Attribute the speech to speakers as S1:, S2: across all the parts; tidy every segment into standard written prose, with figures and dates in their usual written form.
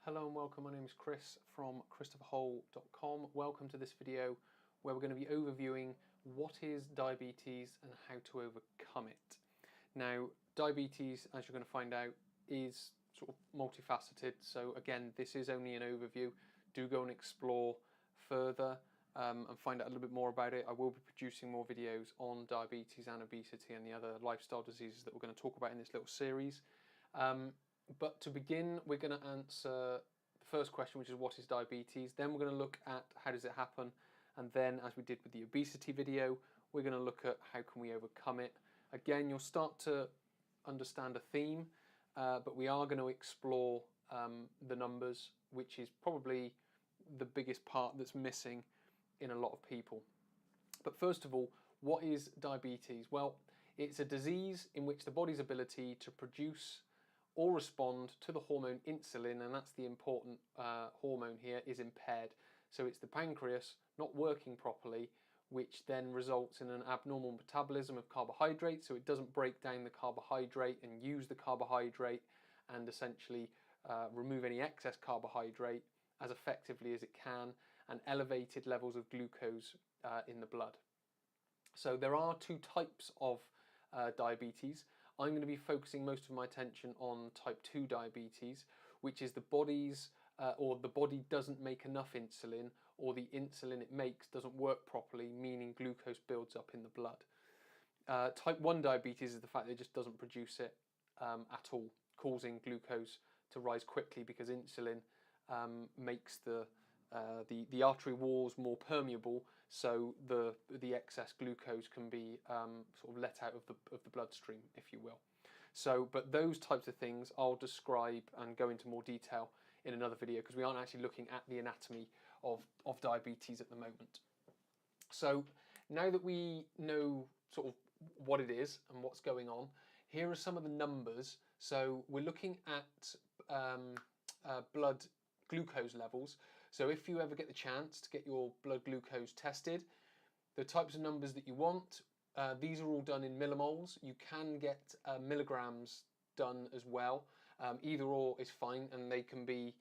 S1: Hello and welcome, my name is Chris from christopherhole.com. Welcome to this video where we're going to be overviewing what is diabetes and how to overcome it. Now, diabetes, as you're going to find out, is sort of multifaceted, so again, this is only an overview. Do go and explore further and find out a little bit more about it. I will be producing more videos on diabetes and obesity and the other lifestyle diseases that we're going to talk about in this little series. But to begin, we're going to answer the first question, which is what is diabetes? Then we're going to look at how does it happen? And then, as we did with the obesity video, we're going to look at how can we overcome it. Again, you'll start to understand a theme, but we are going to explore the numbers, which is probably the biggest part that's missing in a lot of people. But first of all, what is diabetes? Well, it's a disease in which the body's ability to produce or respond to the hormone insulin, and that's the important hormone here, is impaired. So it's the pancreas not working properly, which then results in an abnormal metabolism of carbohydrates, so it doesn't break down the carbohydrate and use the carbohydrate and essentially remove any excess carbohydrate as effectively as it can, and elevated levels of glucose in the blood. So there are two types of diabetes. I'm going to be focusing most of my attention on type 2 diabetes, which is the body's or the body doesn't make enough insulin, or the insulin it makes doesn't work properly, meaning glucose builds up in the blood. Type 1 diabetes is the fact that it just doesn't produce it at all, causing glucose to rise quickly because insulin makes the artery walls more permeable, so the excess glucose can be sort of let out of the bloodstream, if you will. So, but those types of things I'll describe and go into more detail in another video, because we aren't actually looking at the anatomy of diabetes at the moment. So now that we know sort of what it is and what's going on, here are some of the numbers. So we're looking at blood glucose levels. So if you ever get the chance to get your blood glucose tested, the types of numbers that you want, these are all done in millimoles. You can get milligrams done as well. Either or is fine, and they can be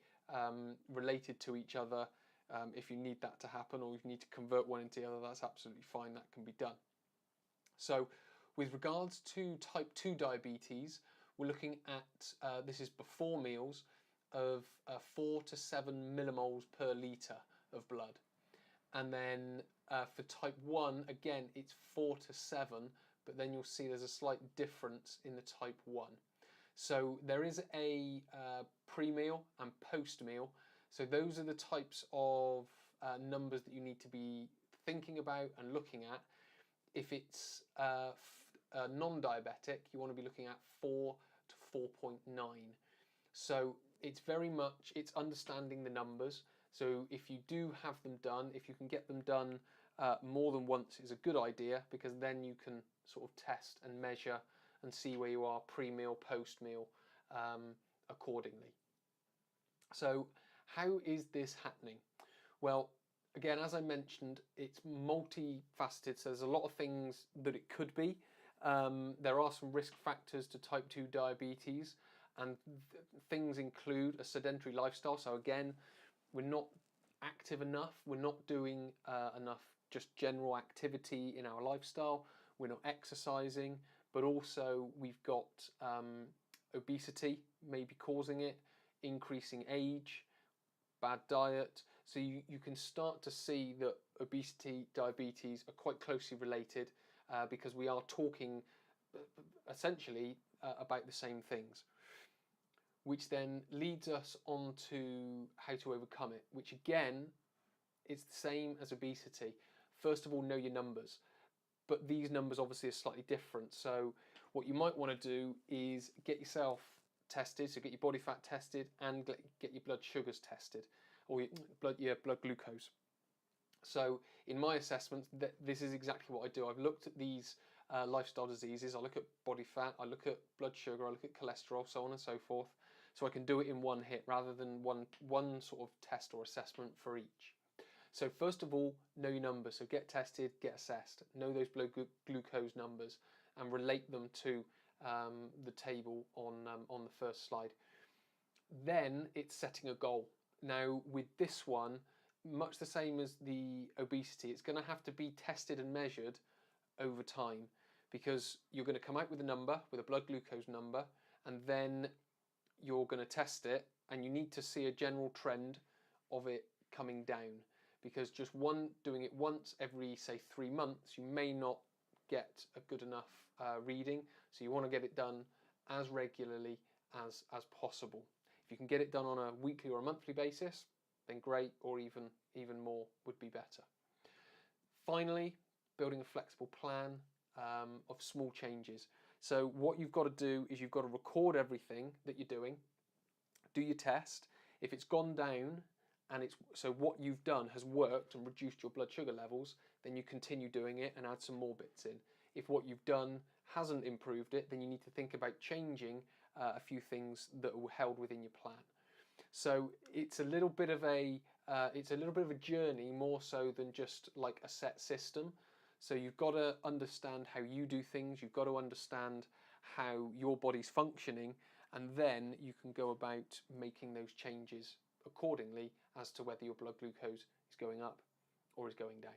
S1: related to each other if you need that to happen, or if you need to convert one into the other, that's absolutely fine, that can be done. So with regards to type 2 diabetes, we're looking at, this is before meals, of 4 to 7 millimoles per litre of blood. And then for type 1, again, it's 4 to 7, but then you'll see there's a slight difference in the type 1. So there is a pre-meal and post-meal. So those are the types of numbers that you need to be thinking about and looking at. If it's non-diabetic, you want to be looking at 4 to 4.9. So it's very much, it's understanding the numbers. So if you do have them done, if you can get them done more than once, is a good idea, because then you can sort of test and measure and see where you are pre-meal, post-meal accordingly. So how is this happening? Well, again, as I mentioned, it's multifaceted, so there's a lot of things that it could be. There are some risk factors to type 2 diabetes, and things include a sedentary lifestyle. So again, we're not active enough, we're not doing enough just general activity in our lifestyle, we're not exercising, but also we've got obesity maybe causing it, increasing age, bad diet. So you can start to see that obesity, diabetes are quite closely related because we are talking essentially about the same things, which then leads us on to how to overcome it, which again is the same as obesity. First of all, know your numbers, but these numbers obviously are slightly different. So what you might want to do is get yourself tested, so get your body fat tested and get your blood sugars tested, or your blood glucose. So in my assessments, this is exactly what I do. I've looked at these lifestyle diseases. I look at body fat, I look at blood sugar, I look at cholesterol, so on and so forth. So I can do it in one hit rather than one sort of test or assessment for each. So first of all, know your numbers. So get tested, get assessed, know those blood glucose numbers and relate them to the table on the first slide. Then it's setting a goal. Now with this one, much the same as the obesity, it's going to have to be tested and measured over time, because you're going to come out with a number, with a blood glucose number, and then you're going to test it, and you need to see a general trend of it coming down, because just doing it once every, say, 3 months, you may not get a good enough reading. So you want to get it done as regularly as possible. If you can get it done on a weekly or a monthly basis, then great, or even more would be better. Finally, building a flexible plan of small changes. So what you've got to do is you've got to record everything that you're doing, do your test. If it's gone down and so what you've done has worked and reduced your blood sugar levels, then you continue doing it and add some more bits in. If what you've done hasn't improved it, then you need to think about changing a few things that were held within your plan. So it's a little bit of a journey, more so than just like a set system. So you've got to understand how you do things, you've got to understand how your body's functioning, and then you can go about making those changes accordingly as to whether your blood glucose is going up or is going down.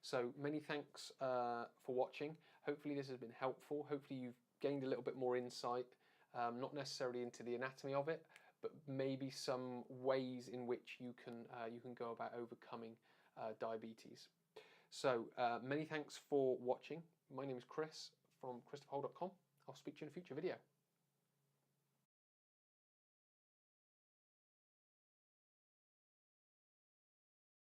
S1: So many thanks for watching. Hopefully this has been helpful. Hopefully you've gained a little bit more insight, not necessarily into the anatomy of it, but maybe some ways in which you can go about overcoming diabetes. So many thanks for watching. My name is Chris from christopherhole.com. I'll speak to you in a future video.